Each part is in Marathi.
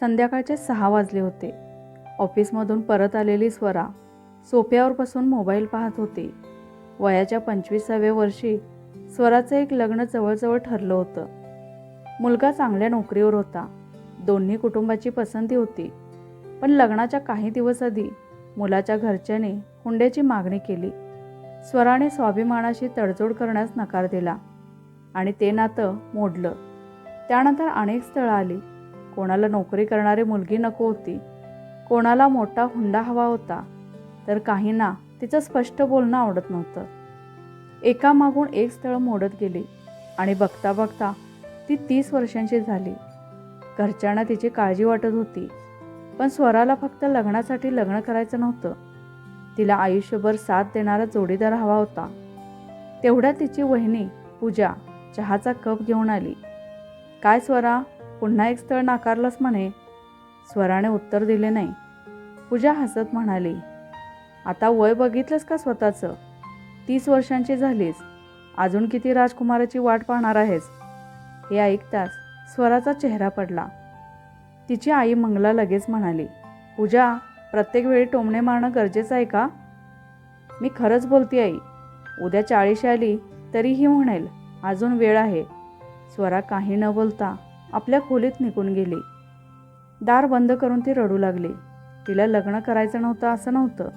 संध्याकाळचे 6 वाजले होते. ऑफिसमधून परत आलेली स्वरा सोफ्यावर बसून मोबाईल पाहत होती. वयाच्या 25व्या वर्षी स्वराचं एक लग्न जवळजवळ ठरलं होतं. मुलगा चांगल्या नोकरीवर होता. दोन्ही कुटुंबाची पसंती होती. पण लग्नाच्या काही दिवस आधी मुलाच्या घरच्यांनी हुंड्याची मागणी केली. स्वराने स्वाभिमानाशी तडजोड करण्यास नकार दिला आणि ते नातं मोडलं. त्यानंतर अनेक स्थळं आली. कोणाला नोकरी करणारी मुलगी नको होती, कोणाला मोठा हुंडा हवा होता, तर काहींना तिचं स्पष्ट बोलणं आवडत नव्हतं. एकामागून एक स्थळं मोडत गेली आणि बघता बघता ती 30 वर्षांची झाली. घरच्यांना तिची काळजी वाटत होती, पण स्वराला फक्त लग्नासाठी लग्न करायचं नव्हतं. तिला आयुष्यभर साथ देणारा जोडीदार हवा होता. तेवढ्यात तिची वहिनी पूजा चहाचा कप घेऊन आली. काय स्वरा, पुन्हा एक स्थळ नाकारलंस म्हणे? स्वराने उत्तर दिले नाही. पूजा हसत म्हणाली, आता वय बघितलंस का स्वतःचं? 30 वर्षांची झालीस, अजून किती राजकुमाराची वाट पाहणार आहेस? हे ऐकताच स्वराचा चेहरा पडला. तिची आई मंगला लगेच म्हणाली, पूजा, प्रत्येक वेळी टोमणे मारणं गरजेचं आहे का? मी खरंच बोलते आई. उद्या 40 आली तरीही म्हणेल अजून वेळ आहे. स्वरा काही न बोलता आपल्या खोलीत निघून गेली. दार बंद करून ती रडू लागली. तिला लग्न करायचं नव्हतं असं नव्हतं,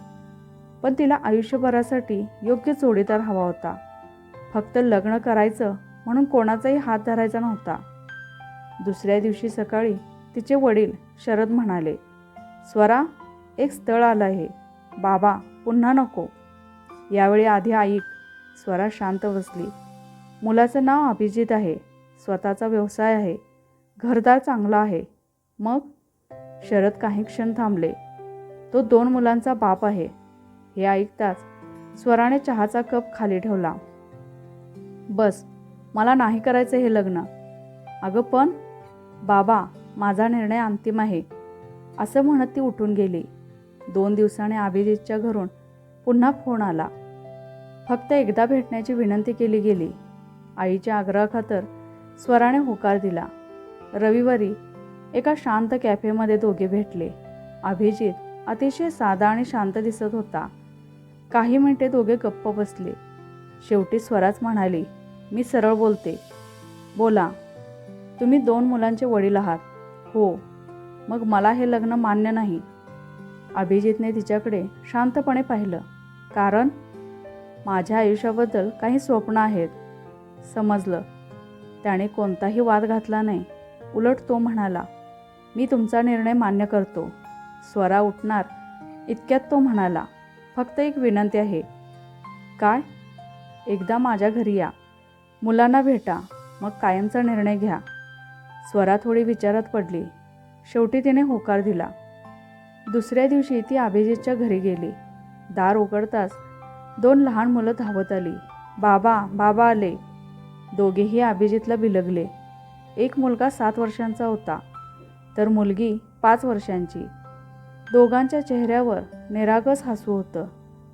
पण तिला आयुष्यभरासाठी योग्य जोडीदार हवा होता. फक्त लग्न करायचं म्हणून कोणाचाही हात धरायचा नव्हता. दुसऱ्या दिवशी सकाळी तिचे वडील शरद म्हणाले, स्वरा, एक स्थळ आलं आहे. बाबा, पुन्हा नको. यावेळी आधी ऐक. स्वरा शांत बसली. मुलाचं नाव अभिजित आहे. स्वतःचा व्यवसाय आहे. घरदार चांगला आहे. मग? शरद काही क्षण थांबले. तो 2 मुलांचा बाप आहे. हे ऐकताच स्वराने चहाचा कप खाली ठेवला. बस, मला नाही करायचं हे लग्न. अगं पण बाबा, माझा निर्णय अंतिम आहे, असं म्हणत ती उठून गेली. 2 दिवसांनी अभिजितच्या घरून पुन्हा फोन आला. फक्त एकदा भेटण्याची विनंती केली गेली. आईच्या आग्रहाखातर स्वराने होकार दिला. रविवारी एका शांत कॅफेमध्ये दोघे भेटले. अभिजित अतिशय साधा आणि शांत दिसत होता. काही मिनिटे दोघे गप्प बसले. शेवटी स्वराच म्हणाली, मी सरळ बोलते. बोला. तुम्ही 2 मुलांचे वडील आहात. हो. मग मला हे लग्न मान्य नाही. अभिजितने तिच्याकडे शांतपणे पाहिलं. कारण? माझ्या आयुष्याबद्दल काही स्वप्न आहेत. समजलं. त्याने कोणताही वाद घातला नाही. उलट तो म्हणाला, मी तुमचा निर्णय मान्य करतो. स्वरा उठणार इतक्यात तो म्हणाला, फक्त एक विनंती आहे. काय? एकदा माझ्या घरी या. मुलांना भेटा. मग कायमचा निर्णय घ्या. स्वरा थोडी विचारात पडली. शेवटी तिने होकार दिला. दुसऱ्या दिवशी ती अभिजितच्या घरी गेली. दार उघडताच 2 लहान मुलं धावत आली. बाबा, बाबा आले. दोघेही अभिजितला बिलगले. एक मुलगा 7 वर्षांचा होता, तर मुलगी 5 वर्षांची. दोघांच्या चेहऱ्यावर निरागस हसू होतं.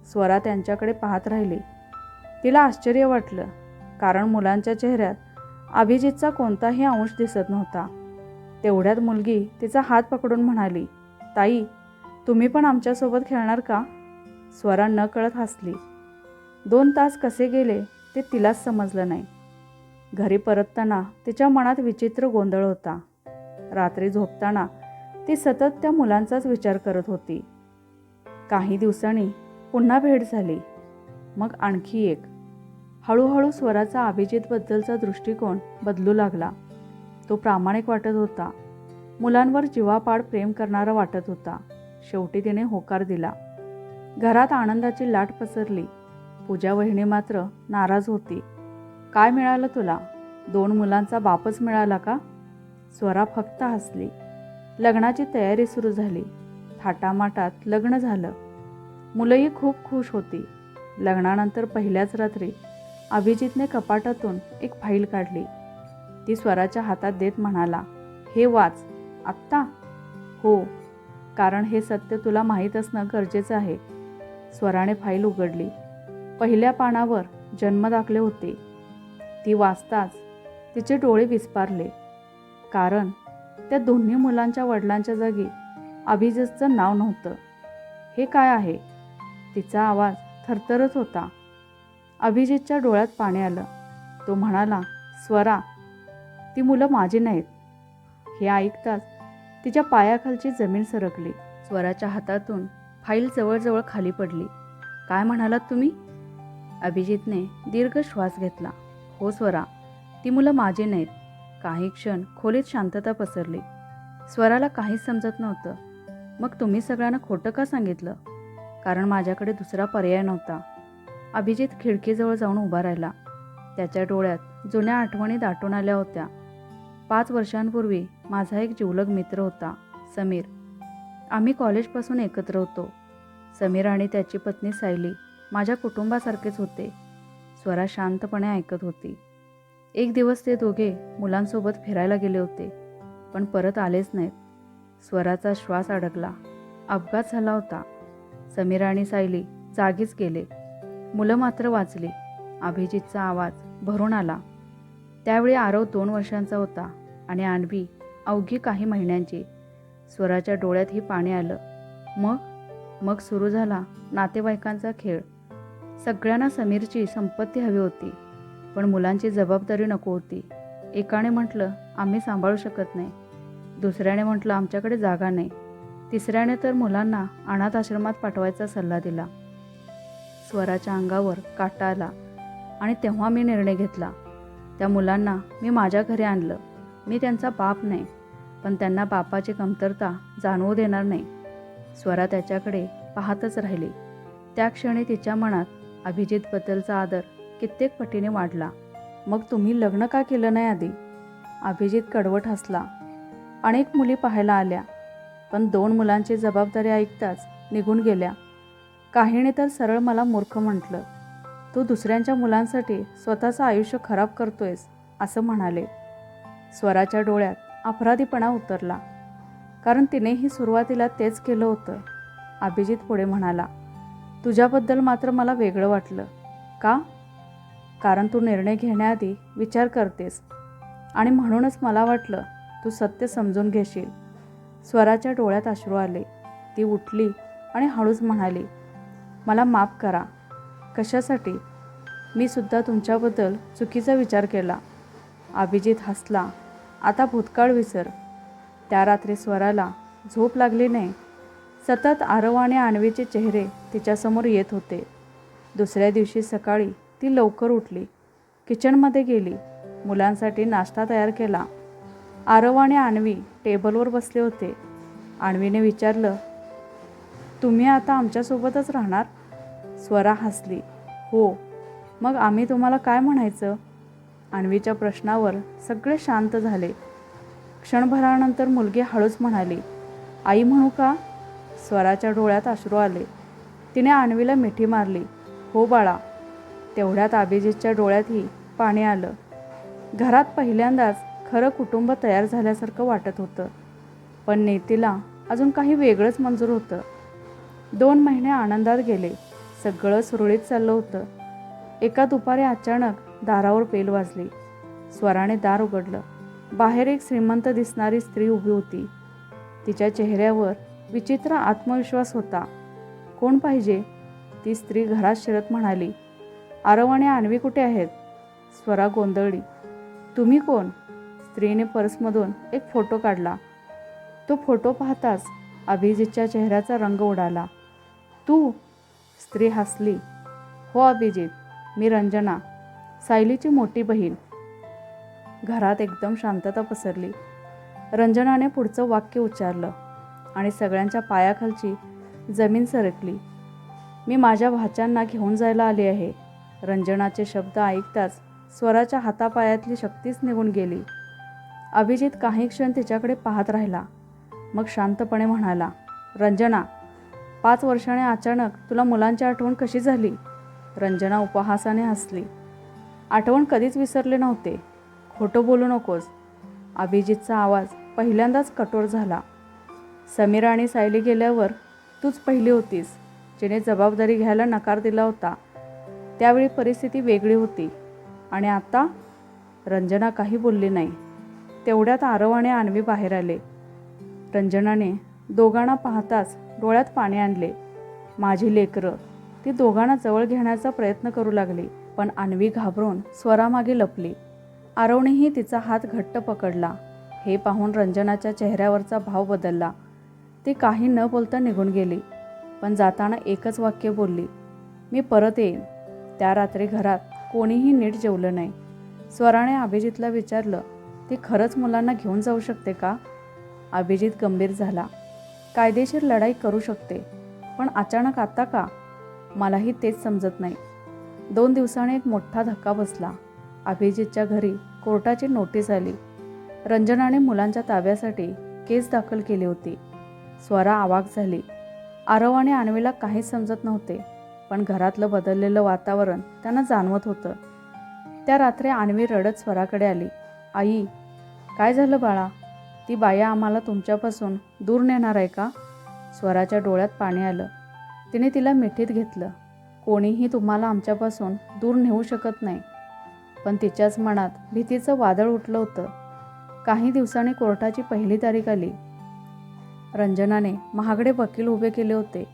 स्वरा त्यांच्याकडे पाहत राहिली. तिला आश्चर्य वाटलं, कारण मुलांच्या चेहऱ्यात अभिजितचा कोणताही अंश दिसत नव्हता. तेवढ्यात मुलगी तिचा हात पकडून म्हणाली, ताई, तुम्ही पण आमच्यासोबत खेळणार का? स्वरा न कळत हसली. 2 तास कसे गेले ते तिलाच समजलं नाही. घरी परतताना तिच्या मनात विचित्र गोंधळ होता. रात्री झोपताना ती सतत त्या मुलांचाच विचार करत होती. काही दिवसांनी पुन्हा भेट झाली. मग आणखी एक. हळूहळू स्वराचा अभिजितबद्दलचा दृष्टिकोन बदलू लागला. तो प्रामाणिक वाटत होता. मुलांवर जीवापाड प्रेम करणारा वाटत होता. शेवटी तिने होकार दिला. घरात आनंदाची लाट पसरली. पूजा वहिनी मात्र नाराज होती. काय मिळालं तुला? 2 मुलांचा बापच मिळाला का? स्वरा फक्त हसली. लग्नाची तयारी सुरू झाली. थाटामाटात लग्न झालं. मुलंही खूप खुश होती. लग्नानंतर पहिल्याच रात्री अभिजितने कपाटातून एक फाईल काढली. ती स्वराच्या हातात देत म्हणाला, हे वाच. आत्ता? हो, कारण हे सत्य तुला माहीत असणं गरजेचं आहे. स्वराने फाईल उघडली. पहिल्या पानावर जन्मदाखले होते. ती वाचताच तिचे डोळे विस्पारले. कारण त्या दोन्ही मुलांच्या वडिलांच्या जागी अभिजितचं नाव नव्हतं. हे काय आहे? तिचा आवाज थरथरत होता. अभिजितच्या डोळ्यात पाणी आलं. तो म्हणाला, स्वरा, ती मुलं माझी नाहीत. हे ऐकताच तिच्या पायाखालची जमीन सरकली. स्वराच्या हातातून फाईल जवळजवळ खाली पडली. काय म्हणालात तुम्ही? अभिजितने दीर्घ श्वास घेतला. हो स्वरा, ती मुलं माझी नाहीत. काही क्षण खोलीत शांतता पसरली. स्वराला काहीच समजत नव्हतं. मग तुम्ही सगळ्यांना खोटं का सांगितलं? कारण माझ्याकडे दुसरा पर्याय नव्हता. अभिजित खिडकीजवळ जाऊन उभा राहिला. त्याच्या डोळ्यात जुन्या आठवणी दाटून आल्या होत्या. 5 वर्षांपूर्वी माझा एक जिवलग मित्र होता, समीर. आम्ही कॉलेजपासून एकत्र होतो. समीर आणि त्याची पत्नी सायली माझ्या कुटुंबासारखेच होते. स्वरा शांतपणे ऐकत होती. एक दिवस ते दोघे मुलांसोबत फिरायला गेले होते, पण परत आलेच नाहीत. स्वराचा श्वास अडकला. अपघात झाला होता. समीर आणि सायली जागीच गेले. मुलं मात्र वाचली. अभिजितचा आवाज भरून आला. त्यावेळी आरव 2 वर्षांचा होता आणि अन्वी अवघी काही महिन्यांची. स्वराच्या डोळ्यातही पाणी आलं. मग सुरू झाला नातेवाईकांचा खेळ. सगळ्यांना समीरची संपत्ती हवी होती, पण मुलांची जबाबदारी नको होती. एकाने म्हटलं, आम्ही सांभाळू शकत नाही. दुसऱ्याने म्हटलं, आमच्याकडे जागा नाही. तिसऱ्याने तर मुलांना अनाथ आश्रमात पाठवायचा सल्ला दिला. स्वराच्या अंगावर काटा आला आणि तेव्हा मी निर्णय घेतला. त्या मुलांना मी माझ्या घरी आणलं. मी त्यांचा बाप नाही, पण त्यांना बापाची कमतरता जाणवू देणार नाही. स्वरा त्याच्याकडे पाहतच राहिली. त्या क्षणी तिच्या मनात अभिजितबद्दलचा आदर कित्येक पटीने वाढला. मग तुम्ही लग्न का केलं नाही आधी? अभिजित कडवट हसला. अनेक मुली पाहायला आल्या, पण 2 मुलांची जबाबदारी ऐकताच निघून गेल्या. काहीने तर सरळ मला मूर्ख म्हटलं. तू दुसऱ्यांच्या मुलांसाठी स्वतःचं आयुष्य खराब करतोयस, असं म्हणाले. स्वराच्या डोळ्यात अपराधीपणा उतरला, कारण तिनेही सुरुवातीला तेच केलं होतं. अभिजित पुढे म्हणाला, तुझ्याबद्दल मात्र मला वेगळं वाटलं. का? कारण तू निर्णय घेण्याआधी विचार करतेस, आणि म्हणूनच मला वाटलं तू सत्य समजून घेशील. स्वराच्या डोळ्यात अश्रू आले. ती उठली आणि हळूच म्हणाली, मला माफ करा. कशासाठी? मी सुद्धा तुमच्याबद्दल चुकीचा विचार केला. अभिजित हसला. आता भूतकाळ विसर. त्या रात्री स्वराला झोप लागली नाही. सतत आरव आणि अन्वीचे चेहरे तिच्यासमोर येत होते. दुसऱ्या दिवशी सकाळी ती लवकर उठली. किचनमध्ये गेली. मुलांसाठी नाश्ता तयार केला. आरव आणि अन्वी टेबलवर बसले होते. अन्वीने विचारलं, तुम्ही आता आमच्यासोबतच राहणार? स्वरा हसली. हो, मग आम्ही तुम्हाला काय म्हणायचं? अन्वीच्या प्रश्नावर सगळे शांत झाले. क्षणभरानंतर मुलगी हळूच म्हणाली, आई म्हणू का? स्वराच्या डोळ्यात अश्रू आले. तिने अन्वीला मिठी मारली. हो बाळा. तेवढ्यात अभिजितच्या डोळ्यातही पाणी आलं. घरात पहिल्यांदाच खरं कुटुंब तयार झाल्यासारखं वाटत होतं, पण नेतीला अजून काही वेगळंच मंजूर होतं. 2 महिने आनंदात गेले. सगळं सुरळीत चाललं होतं. एका दुपारी अचानक दारावर पेल वाजली. स्वराने दार उघडलं. बाहेर एक श्रीमंत दिसणारी स्त्री उभी होती. तिच्या चेहऱ्यावर विचित्र आत्मविश्वास होता. कोण पाहिजे? ती स्त्री घरात शिरत म्हणाली. आरव आणि अन्वी कुठे आहेत? स्वरा गोंधळली. तुम्ही कोण? स्त्रीने पर्समधून एक फोटो काढला. तो फोटो पाहताच अभिजितच्या चेहऱ्याचा रंग उडाला. तू? स्त्री हसली. हो अभिजित, मी रंजना, सायलीची मोठी बहीण. घरात एकदम शांतता पसरली. रंजनाने पुढचं वाक्य उच्चारलं आणि सगळ्यांच्या पायाखालची जमीन सरकली. मी माझ्या भाच्यांना घेऊन जायला आले आहे. रंजनाचे शब्द ऐकताच स्वराच्या हातापायातली शक्तीच निघून गेली. अभिजित काही क्षण तिच्याकडे पाहत राहिला. मग शांतपणे म्हणाला, रंजना, 5 वर्षाने अचानक तुला मुलांची आठवण कशी झाली? रंजना उपहासाने हसली. आठवण कधीच विसरले नव्हते. खोटं बोलू नकोस. अभिजितचा आवाज पहिल्यांदाच कठोर झाला. समीर आणि सायली गेल्यावर तूच पहिली होतीस जिने जबाबदारी घ्यायला नकार दिला होता. त्यावेळी परिस्थिती वेगळी होती. आणि आता? रंजना काही बोलली नाही. तेवढ्यात आरव आणि अन्वी बाहेर आले. रंजनाने दोघांना पाहताच डोळ्यात पाणी आणले. माझी लेकरं. ती दोघांना जवळ घेण्याचा प्रयत्न करू लागली, पण अन्वी घाबरून स्वरामागे लपली. आरवनेही तिचा हात घट्ट पकडला. हे पाहून रंजनाच्या चेहऱ्यावरचा भाव बदलला. ती काही न बोलता निघून गेली, पण जाताना एकच वाक्य बोलली, मी परत येईन. त्या रात्री घरात कोणीही नीट जेवलं नाही. स्वराने अभिजितला विचारलं, ती खरंच मुलांना घेऊन जाऊ शकते का? अभिजित गंभीर झाला. कायदेशीर लढाई करू शकते, पण अचानक आता का? मलाही तेच समजत नाही. 2 दिवसांनी एक मोठा धक्का बसला. अभिजितच्या घरी कोर्टाची नोटीस आली. रंजनाने मुलांच्या ताब्यासाठी केस दाखल केली होती. स्वरा अवाक झाली. आरव आणि अन्वीला काहीच समजत नव्हते, पण घरातलं बदललेलं वातावरण त्यांना जाणवत होतं. त्या रात्री अन्वी रडत स्वराकडे आली. आई, काय झालं बाळा? ती बाया आम्हाला तुमच्यापासून दूर नेणार आहे का? स्वराच्या डोळ्यात पाणी आलं. तिने तिला मिठीत घेतलं. कोणीही तुम्हाला आमच्यापासून दूर नेऊ शकत नाही. पण तिच्याच मनात भीतीचं वादळ उठलं होतं. काही दिवसांनी कोर्टाची पहिली तारीख आली. रंजनाने महागडे वकील उभे केले होते.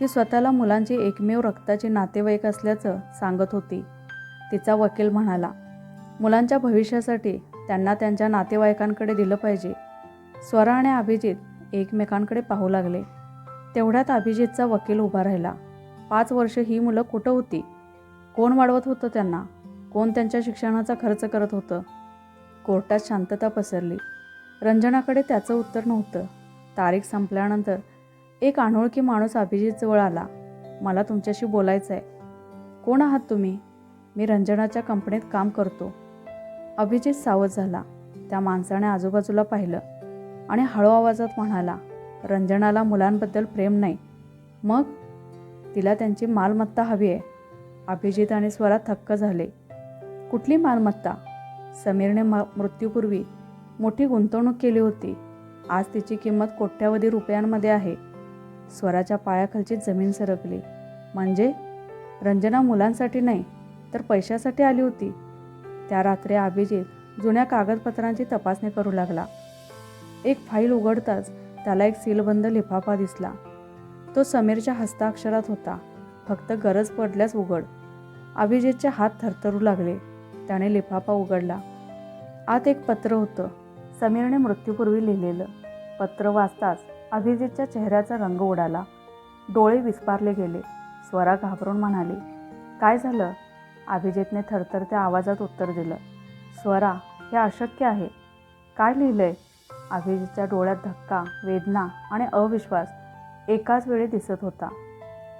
ती स्वतःला मुलांची एकमेव रक्ताची नातेवाईक असल्याचं सांगत होती. तिचा वकील म्हणाला, मुलांच्या भविष्यासाठी त्यांना त्यांच्या नातेवाईकांकडे दिलं पाहिजे. स्वरा आणि अभिजित एकमेकांकडे पाहू लागले. तेवढ्यात अभिजितचा वकील उभा राहिला. 5 वर्ष ही मुलं कुठं होती? कोण वाढवत होतं त्यांना? कोण त्यांच्या शिक्षणाचा खर्च करत होतं? कोर्टात शांतता पसरली. रंजनाकडे त्याचं उत्तर नव्हतं. तारीख संपल्यानंतर एक अनोळखी माणूस अभिजितजवळ आला. मला तुमच्याशी बोलायचं आहे. कोण आहात तुम्ही? मी रंजनाच्या कंपनीत काम करतो. अभिजित सावध झाला. त्या माणसाने आजूबाजूला पाहिलं आणि हळू आवाजात म्हणाला, रंजनाला मुलांबद्दल प्रेम नाही. मग? तिला त्यांची मालमत्ता हवी आहे. अभिजित आणि स्वरा थक्क झाले. कुठली मालमत्ता? समीरने मृत्यूपूर्वी मोठी गुंतवणूक केली होती. आज तिची किंमत कोट्यावधी रुपयांमध्ये आहे. स्वराच्या पायाखालची जमीन सरकली. म्हणजे रंजना मुलांसाठी नाही तर पैशासाठी आली होती. त्या रात्री अभिजित जुन्या कागदपत्रांची तपासणी करू लागला. एक फाईल उघडताच त्याला एक सीलबंद लिफाफा दिसला. तो समीरच्या हस्ताक्षरात होता. फक्त गरज पडल्यास उघड. अभिजितचे हात थरथरू लागले. त्याने लिफाफा उघडला. आत एक पत्र होतं. समीरने मृत्यूपूर्वी लिहिलेलं. पत्र वाचताच अभिजितच्या चेहऱ्याचा रंग उडाला. डोळे विस्पारले गेले. स्वरा घाबरून म्हणाली, काय झालं? अभिजितने थरथरत्या आवाजात उत्तर दिलं, स्वरा, हे अशक्य आहे. काय लिहिलंय? अभिजितच्या डोळ्यात धक्का, वेदना आणि अविश्वास एकाच वेळी दिसत होता.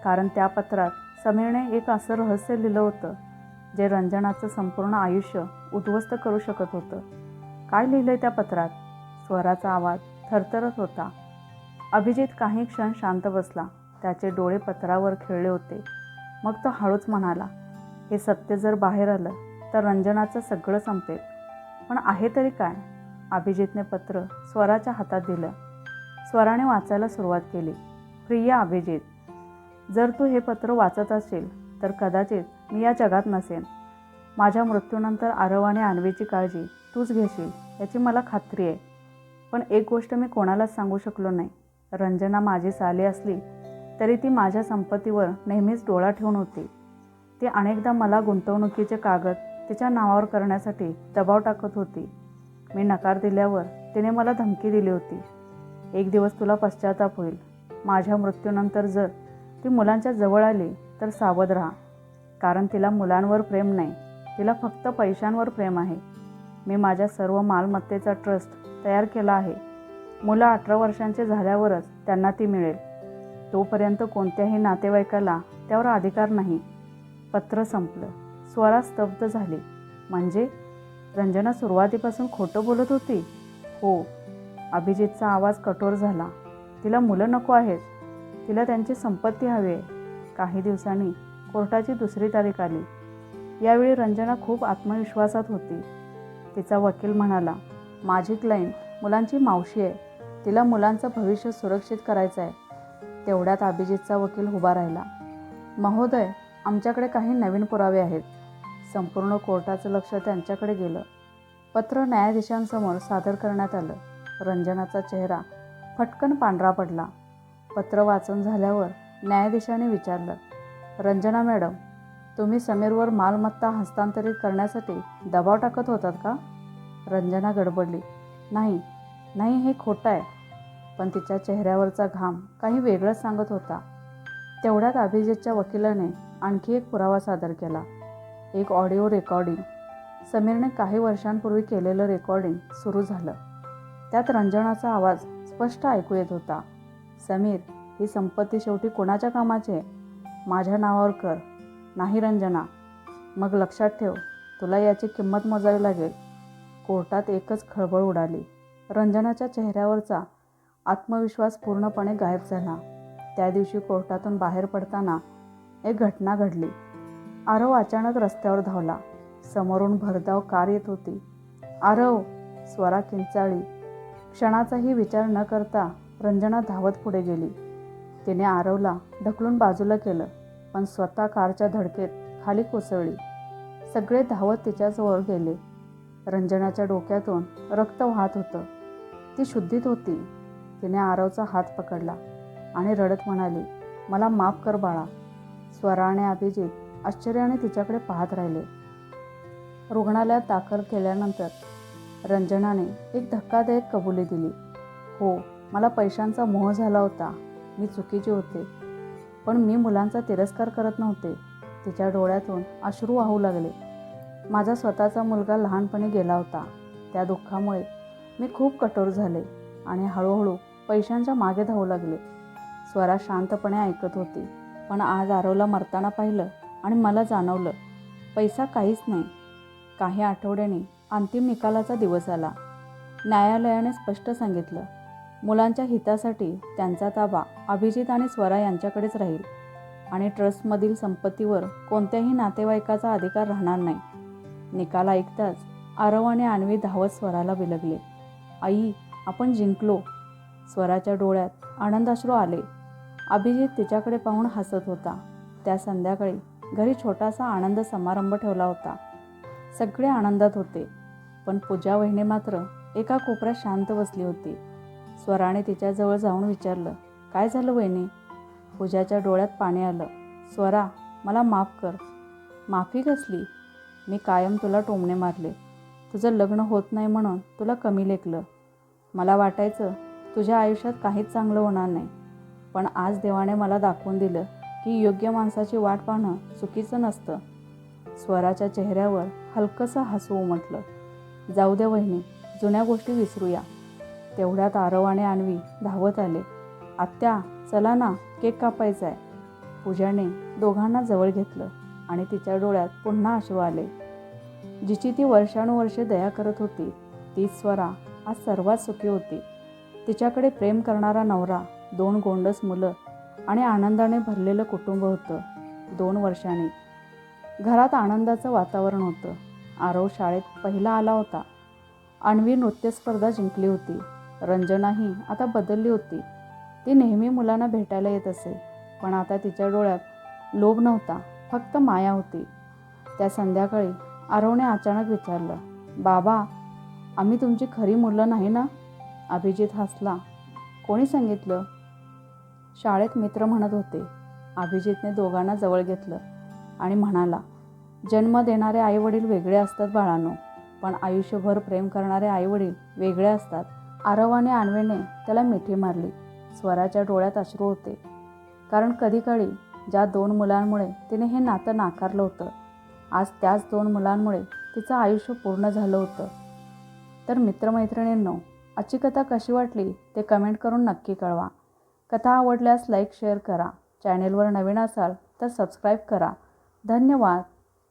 कारण त्या पत्रात समीरने एक असं रहस्य लिहिलं होतं जे रंजनाचं संपूर्ण आयुष्य उद्ध्वस्त करू शकत होतं. काय लिहिलंय त्या पत्रात? स्वराचा आवाज थरथरत होता. अभिजित काही क्षण शांत बसला. त्याचे डोळे पत्रावर खिळले होते. मग तो हळूच म्हणाला, हे सत्य जर बाहेर आलं तर रंजनाचं सगळं संपेल. पण आहे तरी काय? अभिजितने पत्र स्वराच्या हातात दिलं. स्वराने वाचायला सुरुवात केली. प्रिय अभिजित, जर तू हे पत्र वाचत असेल तर कदाचित मी या जगात नसेन. माझ्या मृत्यूनंतर आरव आणि अन्वीची काळजी तूच घेशील याची मला खात्री आहे. पण एक गोष्ट मी कोणालाच सांगू शकलो नाही. रंजना माझी साली असली तरी ती माझ्या संपत्तीवर नेहमीच डोळा ठेवून होती. ती अनेकदा मला गुंतवणुकीचे कागद तिच्या नावावर करण्यासाठी दबाव टाकत होती. मी नकार दिल्यावर तिने मला धमकी दिली होती. एक दिवस तुला पश्चाताप होईल. माझ्या मृत्यूनंतर जर ती मुलांच्या जवळ आली तर सावध राहा. कारण तिला मुलांवर प्रेम नाही, तिला फक्त पैशांवर प्रेम आहे. मी माझ्या सर्व मालमत्तेचा ट्रस्ट तयार केला आहे. मुलं 18 वर्षांचे झाल्यावरच त्यांना ती मिळेल. तोपर्यंत कोणत्याही नातेवाईकाला त्यावर अधिकार नाही. पत्र संपलं. स्वरा स्तब्ध झाली. म्हणजे रंजना सुरुवातीपासून खोटं बोलत होती? हो. अभिजितचा आवाज कठोर झाला. तिला मुलं नको आहेत. तिला त्यांची संपत्ती हवी आहे. काही दिवसांनी कोर्टाची दुसरी तारीख आली. यावेळी रंजना खूप आत्मविश्वासात होती. तिचा वकील म्हणाला, माझी क्लायंट मुलांची मावशी आहे. तिला मुलांचं भविष्य सुरक्षित करायचं आहे. तेवढ्यात अभिजितचा वकील उभा राहिला. महोदय, आमच्याकडे काही नवीन पुरावे आहेत. संपूर्ण कोर्टाचं लक्ष त्यांच्याकडे गेलं. पत्र न्यायाधीशांसमोर सादर करण्यात आलं. रंजनाचा चेहरा फटकन पांढरा पडला. पत्र वाचून झाल्यावर न्यायाधीशाने विचारलं, रंजना मॅडम, तुम्ही समीरवर मालमत्ता हस्तांतरित करण्यासाठी दबाव टाकत होतात का? रंजना गडबडली. नाही नाही, हे खोटं आहे. पण तिच्या चेहऱ्यावरचा घाम काही वेगळंच सांगत होता. तेवढ्यात अभिजितच्या वकिलाने आणखी एक पुरावा सादर केला. एक ऑडिओ रेकॉर्डिंग. समीरने काही वर्षांपूर्वी केलेलं रेकॉर्डिंग सुरू झालं. त्यात रंजनाचा आवाज स्पष्ट ऐकू येत होता. समीर, ही संपत्ती शेवटी कोणाच्या कामाची आहे? माझ्या नावावर कर. नाही रंजना, मग लक्षात ठेव, तुला याची किंमत मोजावी लागेल. कोर्टात एकच खळबळ उडाली. रंजनाच्या चेहऱ्यावरचा आत्मविश्वास पूर्णपणे गायब झाला. त्या दिवशी कोर्टातून बाहेर पडताना एक घटना घडली. आरव अचानक रस्त्यावर धावला. समोरून भरधाव कार येत होती. आरव! स्वरा किंचाळली. क्षणाचाही विचार न करता रंजना धावत पुढे गेली. तिने आरवला ढकलून बाजूला केलं, पण स्वतः कारच्या धडकेत खाली कोसळली. सगळे धावत तिच्याजवळ गेले. रंजनाच्या डोक्यातून रक्त वाहत होतं. ती शुद्धीत होती. तिने आरवचा हात पकडला आणि रडत म्हणाली, मला माफ कर बाळा. स्वरा आणि अभिजित आश्चर्याने तिच्याकडे पाहत राहिले. रुग्णालयात दाखल केल्यानंतर रंजनाने एक धक्कादायक कबुली दिली. हो, मला पैशांचा मोह झाला होता. मी चुकीचे होते. पण मी मुलांचा तिरस्कार करत नव्हते. तिच्या डोळ्यातून अश्रू वाहू लागले. माझा स्वतःचा मुलगा लहानपणी गेला होता. त्या दुःखामुळे मी खूप कठोर झाले आणि हळूहळू पैशांच्या मागे धावू लागले. स्वरा शांतपणे ऐकत होती. पण आज आरवला मरताना पाहिलं आणि मला जाणवलं, पैसा काहीच नाही. काही आठवड्यांनी अंतिम निकालाचा दिवस आला. न्यायालयाने स्पष्ट सांगितलं, मुलांच्या हितासाठी त्यांचा ताबा अभिजित आणि स्वरा यांच्याकडेच राहील आणि ट्रस्टमधील संपत्तीवर कोणत्याही नातेवाईकाचा अधिकार राहणार नाही. निकाल ऐकताच आरव आणि अन्वी धावत स्वराला बिलगले. आई, आपण जिंकलो. स्वराच्या डोळ्यात आनंदाश्रू आले. अभिजित तिच्याकडे पाहून हसत होता. त्या संध्याकाळी घरी छोटासा आनंद समारंभ ठेवला होता. सगळे आनंदात होते, पण पूजा वहिनी मात्र एका कोपऱ्यात शांत बसली होती. स्वराने तिच्याजवळ जाऊन विचारलं, काय झालं वहिनी? पूजाच्या डोळ्यात पाणी आलं. स्वरा, मला माफ कर. माफी कसली? मी कायम तुला टोमणे मारले. तुझं लग्न होत नाही म्हणून तुला कमी लेखलं. मला वाटायचं तुझ्या आयुष्यात काहीच चांगलं होणार नाही. पण आज देवाने मला दाखवून दिलं की योग्य माणसाची वाट पाहणं चुकीचं नसतं. स्वराच्या चेहऱ्यावर हलकंसं हसू उमटलं. जाऊ दे वहिनी, जुन्या गोष्टी विसरूया. तेवढ्यात आरव आणि अन्वी धावत आले. आत्या, चला ना, केक कापायचा आहे. पूजाने दोघांना जवळ घेतलं आणि तिच्या डोळ्यात पुन्हा अश्रू आले. जिची ती वर्षानुवर्षे दया करत होती, तीच स्वरा आज सर्वात सुखी होती. तिच्याकडे प्रेम करणारा नवरा, 2 गोंडस मुलं आणि आनंदाने भरलेलं कुटुंब होतं. 2 वर्षांनी घरात आनंदाचं वातावरण होतं. आरव शाळेत पहिला आला होता. अन्वी नृत्यस्पर्धा जिंकली होती. रंजनाही आता बदलली होती. ती नेहमी मुलांना भेटायला येत असे, पण आता तिच्या डोळ्यात लोभ नव्हता, फक्त माया होती. त्या संध्याकाळी आरवने अचानक विचारलं, बाबा, आम्ही तुमची खरी मुलं नाही ना? अभिजित हसला. कोणी सांगितलं? शाळेत मित्र म्हणत होते. अभिजितने दोघांना जवळ घेतलं आणि म्हणाला, जन्म देणारे आईवडील वेगळे असतात बाळांनो, पण आयुष्यभर प्रेम करणारे आईवडील वेगळे असतात. आरव आणि अन्वीने त्याला मिठी मारली. स्वराच्या डोळ्यात अश्रू होते, कारण कधीकाळी ज्या 2 मुलांमुळे तिने हे नातं नाकारलं होतं, आज त्याच 2 मुलांमुळे तिचं आयुष्य पूर्ण झालं होतं. तर मित्रमैत्रिणींनो, आजची कथा कशी वाटली ते कमेंट करून नक्की कळवा. कथा आवडल्यास लाईक शेअर करा. चॅनेलवर नवीन असाल तर सबस्क्राईब करा. धन्यवाद.